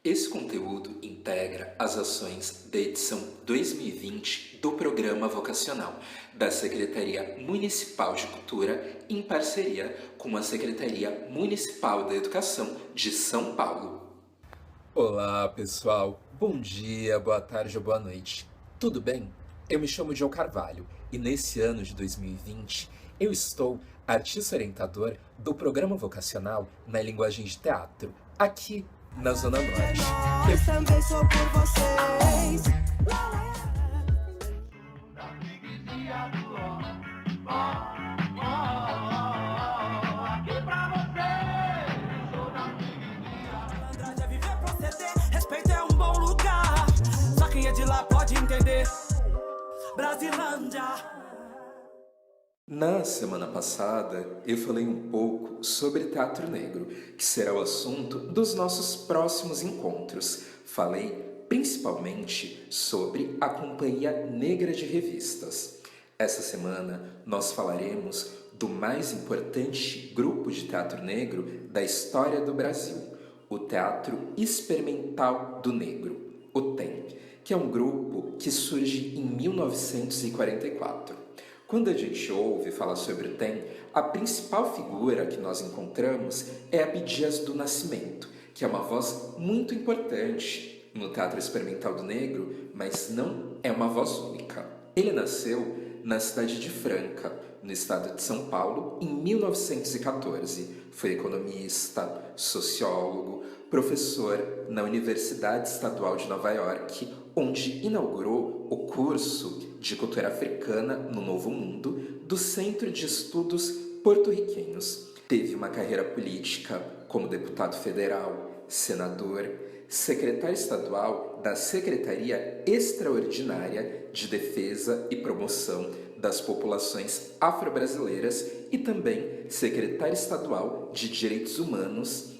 Esse conteúdo integra as ações da edição 2020 do Programa Vocacional da Secretaria Municipal de Cultura em parceria com a Secretaria Municipal da Educação de São Paulo. Olá, pessoal. Bom dia, boa tarde ou boa noite. Tudo bem? Eu me chamo João Carvalho e nesse ano de 2020 eu estou artista orientador do Programa Vocacional na linguagem de teatro, aqui na Zona Norte. Nós também sou por vocês. Aqui pra você. Andrade é viver, proceder. Respeito é um bom lugar. Só quem é de lá pode entender. Brasilândia. Na semana passada, eu falei um pouco sobre teatro negro, que será o assunto dos nossos próximos encontros. Falei principalmente sobre a Companhia Negra de Revistas. Essa semana, nós falaremos do mais importante grupo de teatro negro da história do Brasil, o Teatro Experimental do Negro, o TEM, que é um grupo que surge em 1944. Quando a gente ouve falar sobre o TEM, a principal figura que nós encontramos é Abdias do Nascimento, que é uma voz muito importante no Teatro Experimental do Negro, mas não é uma voz única. Ele nasceu na cidade de Franca, no estado de São Paulo, em 1914. Foi economista, sociólogo, professor na Universidade Estadual de Nova York, onde inaugurou o curso de Cultura Africana no Novo Mundo do Centro de Estudos Porto-Riquenhos. Teve uma carreira política como deputado federal, senador, secretário estadual da Secretaria Extraordinária de Defesa e Promoção das Populações Afro-Brasileiras e também secretário estadual de Direitos Humanos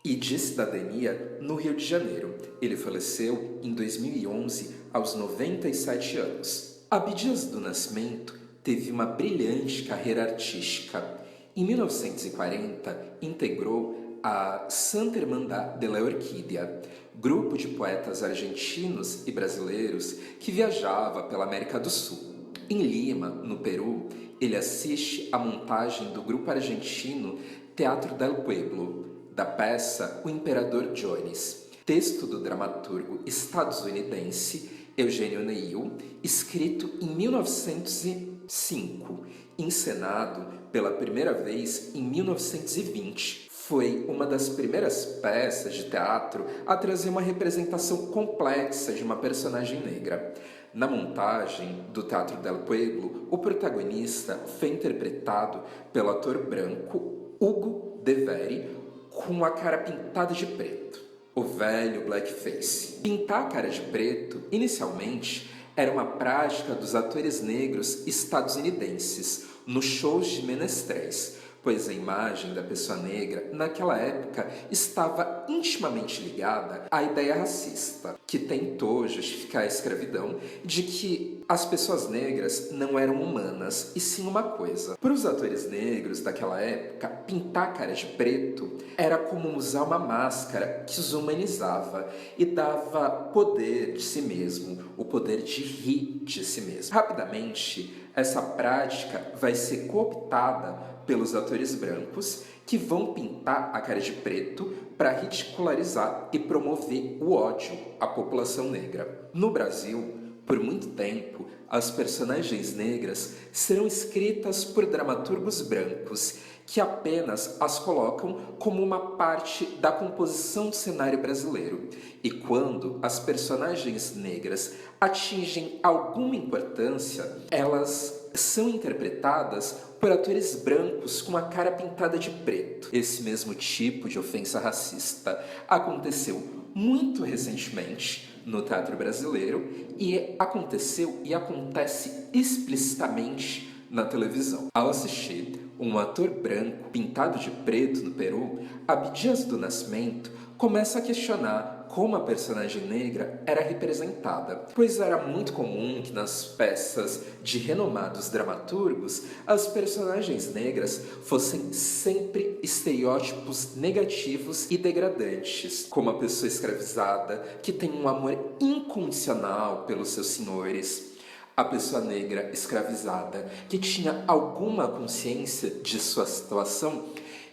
e de Cidadania no Rio de Janeiro. Ele faleceu em 2011, aos 97 anos. Abdias do Nascimento teve uma brilhante carreira artística. Em 1940, integrou a Santa Irmandad de la Orquídea, grupo de poetas argentinos e brasileiros que viajava pela América do Sul. Em Lima, no Peru, ele assiste à montagem do grupo argentino Teatro del Pueblo, da peça O Imperador Jones, texto do dramaturgo estadunidense Eugênio Neil, escrito em 1905, encenado pela primeira vez em 1920. Foi uma das primeiras peças de teatro a trazer uma representação complexa de uma personagem negra. Na montagem do Teatro del Pueblo, o protagonista foi interpretado pelo ator branco Hugo de Veri, com a cara pintada de preto, o velho blackface. Pintar a cara de preto, inicialmente, era uma prática dos atores negros estadunidenses nos shows de menestréis, pois a imagem da pessoa negra, naquela época, estava intimamente ligada à ideia racista, que tentou justificar a escravidão, de que as pessoas negras não eram humanas, e sim uma coisa. Para os atores negros daquela época, pintar a cara de preto era como usar uma máscara que os humanizava e dava poder de si mesmo, o poder de rir de si mesmo. Rapidamente, essa prática vai ser cooptada pelos atores brancos, que vão pintar a cara de preto para ridicularizar e promover o ódio à população negra. No Brasil, por muito tempo, as personagens negras serão escritas por dramaturgos brancos, que apenas as colocam como uma parte da composição do cenário brasileiro. E quando as personagens negras atingem alguma importância, elas são interpretadas por atores brancos com a cara pintada de preto. Esse mesmo tipo de ofensa racista aconteceu muito recentemente no teatro brasileiro e aconteceu e acontece explicitamente na televisão. Ao assistir um ator branco pintado de preto no Peru, Abdias do Nascimento começa a questionar como a personagem negra era representada, pois era muito comum que nas peças de renomados dramaturgos as personagens negras fossem sempre estereótipos negativos e degradantes, como a pessoa escravizada que tem um amor incondicional pelos seus senhores, a pessoa negra escravizada que tinha alguma consciência de sua situação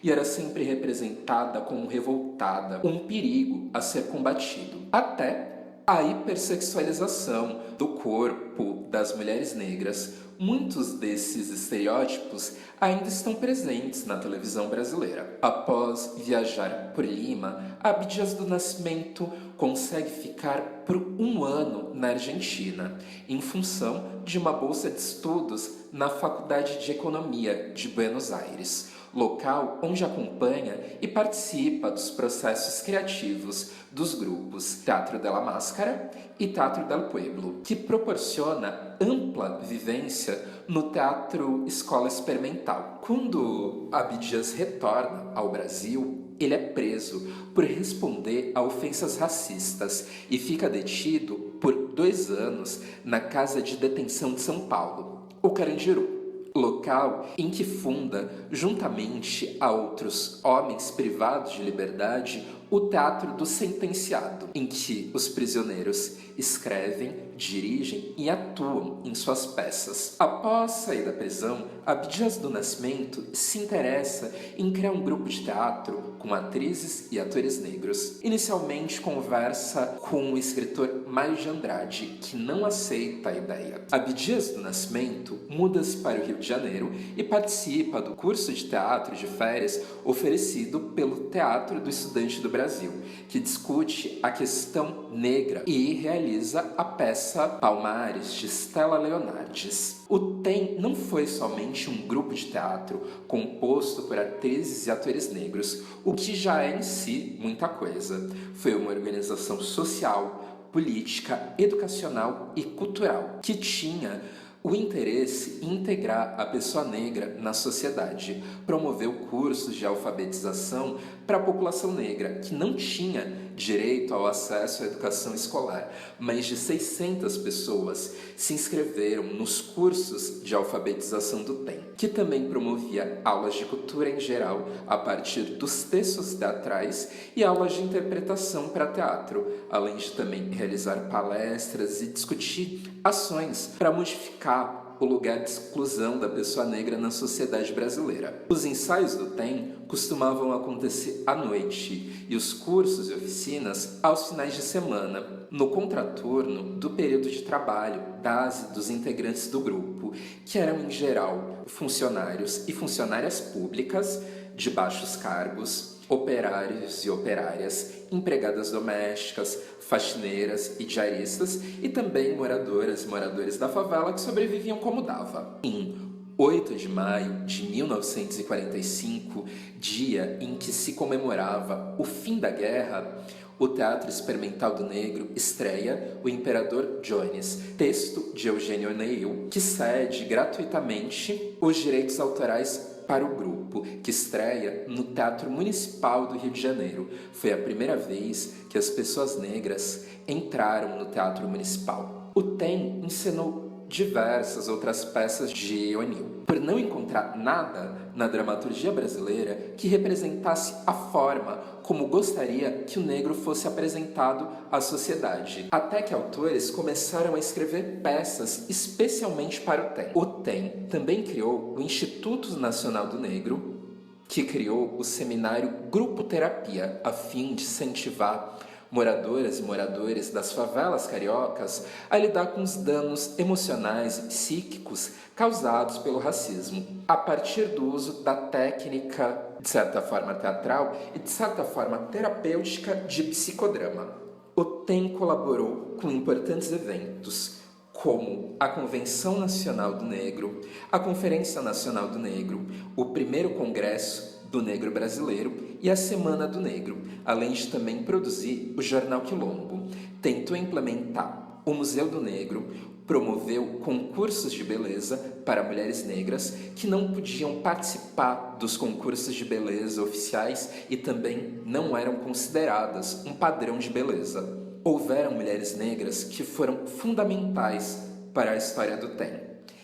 e era sempre representada como revoltada, um perigo a ser combatido. Até a hipersexualização do corpo das mulheres negras. Muitos desses estereótipos ainda estão presentes na televisão brasileira. Após viajar por Lima, Abdias do Nascimento consegue ficar por um ano na Argentina, em função de uma bolsa de estudos na Faculdade de Economia de Buenos Aires, local onde acompanha e participa dos processos criativos dos grupos Teatro de la Máscara e Teatro del Pueblo, que proporciona ampla vivência no Teatro Escola Experimental. Quando Abdias retorna ao Brasil, ele é preso por responder a ofensas racistas e fica detido por 2 anos na Casa de Detenção de São Paulo, o Carandiru, local em que funda, juntamente a outros homens privados de liberdade, o Teatro do Sentenciado, em que os prisioneiros escrevem, dirigem e atuam em suas peças. Após sair da prisão, Abdias do Nascimento se interessa em criar um grupo de teatro com atrizes e atores negros. Inicialmente conversa com o escritor Mário de Andrade, que não aceita a ideia. Abdias do Nascimento muda-se para o Rio de Janeiro e participa do curso de teatro de férias oferecido pelo Teatro do Estudante do Brasil, que discute a questão negra e realiza a peça Palmares, de Stella Leonardes. O TEM não foi somente um grupo de teatro composto por atrizes e atores negros, o que já é em si muita coisa. Foi uma organização social, política, educacional e cultural, que tinha o interesse em integrar a pessoa negra na sociedade, promoveu cursos de alfabetização para a população negra, que não tinha direito ao acesso à educação escolar. Mais de 600 pessoas se inscreveram nos cursos de alfabetização do TEM, que também promovia aulas de cultura em geral a partir dos textos teatrais e aulas de interpretação para teatro, além de também realizar palestras e discutir ações para modificar o lugar de exclusão da pessoa negra na sociedade brasileira. Os ensaios do TEM costumavam acontecer à noite e os cursos e oficinas aos finais de semana, no contraturno do período de trabalho das e dos integrantes do grupo, que eram em geral funcionários e funcionárias públicas de baixos cargos, operários e operárias, empregadas domésticas, faxineiras e diaristas e também moradoras e moradores da favela que sobreviviam como dava. Em 8 de maio de 1945, dia em que se comemorava o fim da guerra, o Teatro Experimental do Negro estreia O Imperador Jones, texto de Eugênio Oneil, que cede gratuitamente os direitos autorais para o grupo, que estreia no Teatro Municipal do Rio de Janeiro. Foi a primeira vez que as pessoas negras entraram no Teatro Municipal. O TEM encenou diversas outras peças de O'Neill, por não encontrar nada na dramaturgia brasileira que representasse a forma como gostaria que o negro fosse apresentado à sociedade. Até que autores começaram a escrever peças especialmente para o TEM. O TEM também criou o Instituto Nacional do Negro, que criou o seminário Grupo Terapia, a fim de incentivar moradoras e moradores das favelas cariocas a lidar com os danos emocionais e psíquicos causados pelo racismo, a partir do uso da técnica, de certa forma teatral e de certa forma terapêutica, de psicodrama. O TEM colaborou com importantes eventos, como a Convenção Nacional do Negro, a Conferência Nacional do Negro, o primeiro Congresso do Negro Brasileiro e a Semana do Negro, além de também produzir o Jornal Quilombo. Tentou implementar o Museu do Negro, promoveu concursos de beleza para mulheres negras que não podiam participar dos concursos de beleza oficiais e também não eram consideradas um padrão de beleza. Houveram mulheres negras que foram fundamentais para a história do TEM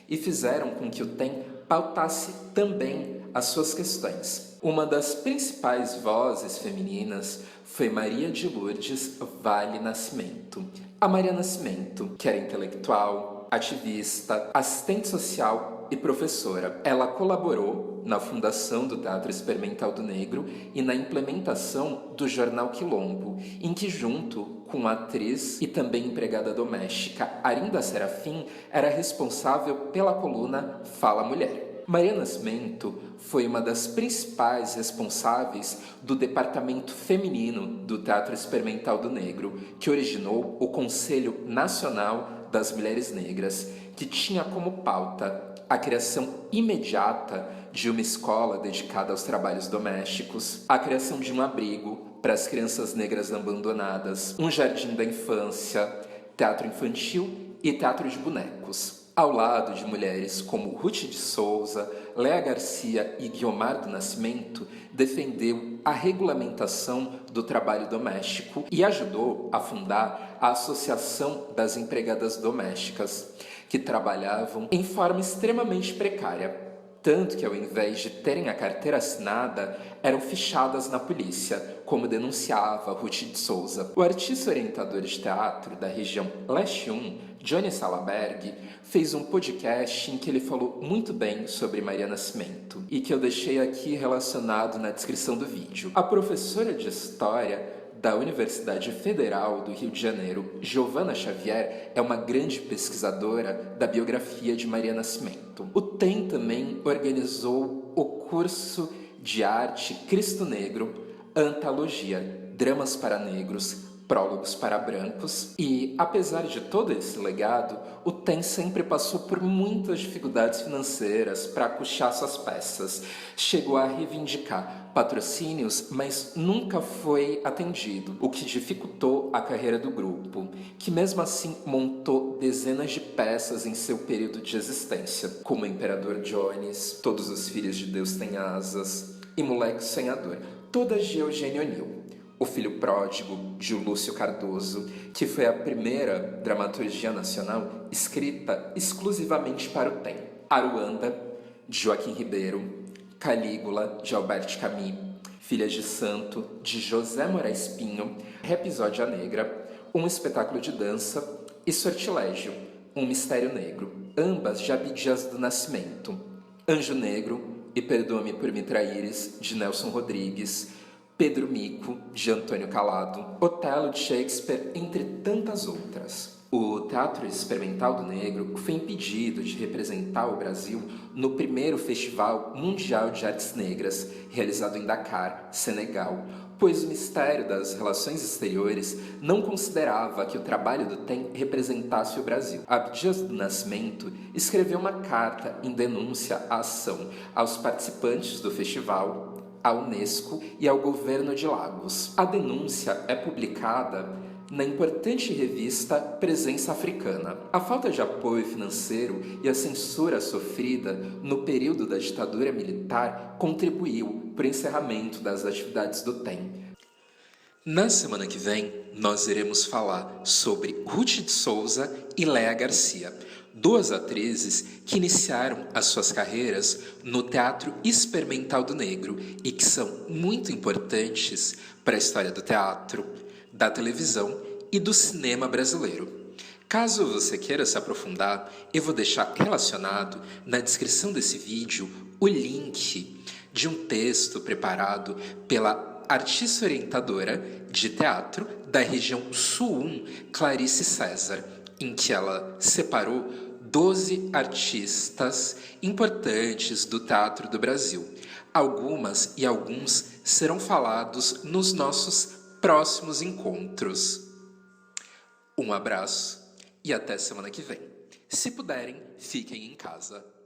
e fizeram com que o TEM pautasse também as suas questões. Uma das principais vozes femininas foi Maria de Lourdes Vale Nascimento. A Maria Nascimento, que era intelectual, ativista, assistente social e professora. Ela colaborou na fundação do Teatro Experimental do Negro e na implementação do Jornal Quilombo, em que, junto com a atriz e também empregada doméstica Arinda Serafim, era responsável pela coluna Fala Mulher. Maria Nascimento foi uma das principais responsáveis do departamento feminino do Teatro Experimental do Negro, que originou o Conselho Nacional das Mulheres Negras, que tinha como pauta a criação imediata de uma escola dedicada aos trabalhos domésticos, a criação de um abrigo para as crianças negras abandonadas, um jardim da infância, teatro infantil e teatro de bonecos. Ao lado de mulheres como Ruth de Souza, Léa Garcia e Guiomar do Nascimento, defendeu a regulamentação do trabalho doméstico e ajudou a fundar a Associação das Empregadas Domésticas, que trabalhavam em forma extremamente precária, tanto que ao invés de terem a carteira assinada, eram fichadas na polícia, como denunciava Ruth de Souza. O artista orientador de teatro da região Leste 1, Johnny Salaberg, fez um podcast em que ele falou muito bem sobre Maria Nascimento e que eu deixei aqui relacionado na descrição do vídeo. A professora de História da Universidade Federal do Rio de Janeiro, Giovana Xavier, é uma grande pesquisadora da biografia de Maria Nascimento. O TEM também organizou o curso de arte Cristo Negro, Antologia, Dramas para Negros, Prólogos para Brancos, e, apesar de todo esse legado, o TEM sempre passou por muitas dificuldades financeiras para custear suas peças. Chegou a reivindicar patrocínios, mas nunca foi atendido, o que dificultou a carreira do grupo, que mesmo assim montou dezenas de peças em seu período de existência, como Imperador Jones, Todos os Filhos de Deus Têm Asas e Moleque Sonhador, todas de Eugênio O'Neill. O Filho Pródigo, de Lúcio Cardoso, que foi a primeira dramaturgia nacional escrita exclusivamente para o TEM. Aruanda, de Joaquim Ribeiro, Calígula, de Albert Camus, Filhas de Santo, de José Moraes Pinho, Episódia Negra, um espetáculo de dança, e Sortilégio, um mistério negro, ambas de Abdias do Nascimento. Anjo Negro e Perdoa-me por Me Traíres, de Nelson Rodrigues, Pedro Mico, de Antônio Calado, Otelo de Shakespeare, entre tantas outras. O Teatro Experimental do Negro foi impedido de representar o Brasil no primeiro Festival Mundial de Artes Negras, realizado em Dakar, Senegal, pois o Ministério das Relações Exteriores não considerava que o trabalho do TEM representasse o Brasil. Abdias do Nascimento escreveu uma carta em denúncia à ação aos participantes do festival, à Unesco e ao governo de Lagos. A denúncia é publicada na importante revista Presença Africana. A falta de apoio financeiro e a censura sofrida no período da ditadura militar contribuiu para o encerramento das atividades do TEM. Na semana que vem, nós iremos falar sobre Ruth de Souza e Léa Garcia, duas atrizes que iniciaram as suas carreiras no Teatro Experimental do Negro e que são muito importantes para a história do teatro, da televisão e do cinema brasileiro. Caso você queira se aprofundar, eu vou deixar relacionado na descrição desse vídeo o link de um texto preparado pela artista orientadora de teatro da região Sul 1, Clarice César, em que ela separou 12 artistas importantes do teatro do Brasil. Algumas e alguns serão falados nos nossos próximos encontros. Um abraço e até semana que vem. Se puderem, fiquem em casa.